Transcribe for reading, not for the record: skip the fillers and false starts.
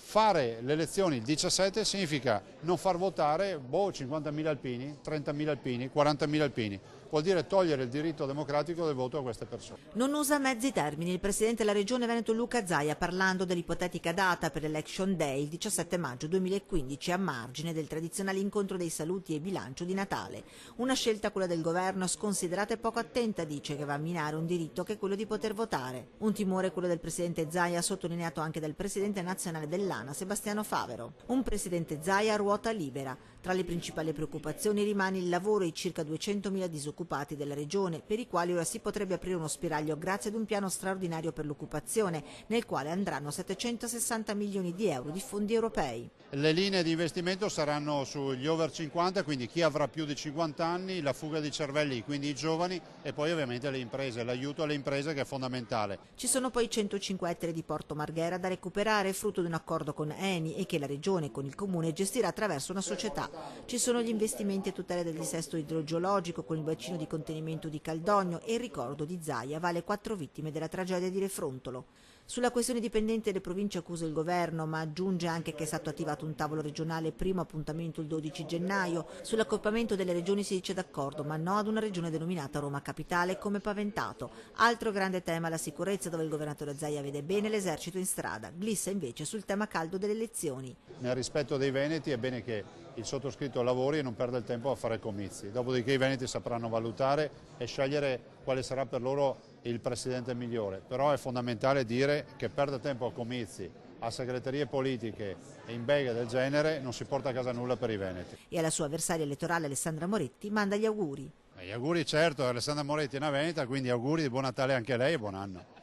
Fare le elezioni il 17 significa non far votare 50.000 alpini, 30.000 alpini, 40.000 alpini. Vuol dire togliere il diritto democratico del voto a queste persone. Non usa mezzi termini il presidente della regione Veneto Luca Zaia parlando dell'ipotetica data per l'Election Day il 17 maggio 2015 a margine del tradizionale incontro dei saluti e bilancio di Natale. Una scelta, quella del governo, sconsiderata e poco attenta, dice, che va a minare un diritto che è quello di poter votare. Un timore, quello del presidente Zaia, sottolineato anche dal presidente nazionale dell'ANA Sebastiano Favero. Un presidente Zaia a ruota libera. Tra le principali preoccupazioni rimane il lavoro e i circa 200.000 disoccupati della regione, per i quali ora si potrebbe aprire uno spiraglio grazie ad un piano straordinario per l'occupazione, nel quale andranno 760 milioni di euro di fondi europei. Le linee di investimento saranno sugli over 50, quindi chi avrà più di 50 anni, la fuga di cervelli, quindi i giovani, e poi ovviamente le imprese, l'aiuto alle imprese che è fondamentale. Ci sono poi 105 ettari di Porto Marghera da recuperare, frutto di un accordo con Eni e che la regione con il comune gestirà attraverso una società. Ci sono gli investimenti a tutela del dissesto idrogeologico con il bacino di contenimento di Caldogno e il ricordo di Zaia vale 4 vittime della tragedia di Refrontolo. Sulla questione dipendente le province accusa il governo, ma aggiunge anche che è stato attivato un tavolo regionale, primo appuntamento il 12 gennaio. Sull'accorpamento delle regioni si dice d'accordo, ma no ad una regione denominata Roma Capitale come paventato. Altro grande tema la sicurezza, dove il governatore Zaia vede bene l'esercito in strada, glissa invece sul tema caldo delle elezioni. Nel rispetto dei veneti è bene che il sottoscritto lavori e non perda il tempo a fare comizi, dopodiché i veneti sapranno valutare e scegliere quale sarà per loro il presidente migliore, però è fondamentale dire che perdere tempo a comizi, a segreterie politiche e in beghe del genere non si porta a casa nulla per i veneti. E alla sua avversaria elettorale Alessandra Moretti manda gli auguri. Gli auguri, certo, Alessandra Moretti è una veneta, quindi auguri di buon Natale anche a lei e buon anno.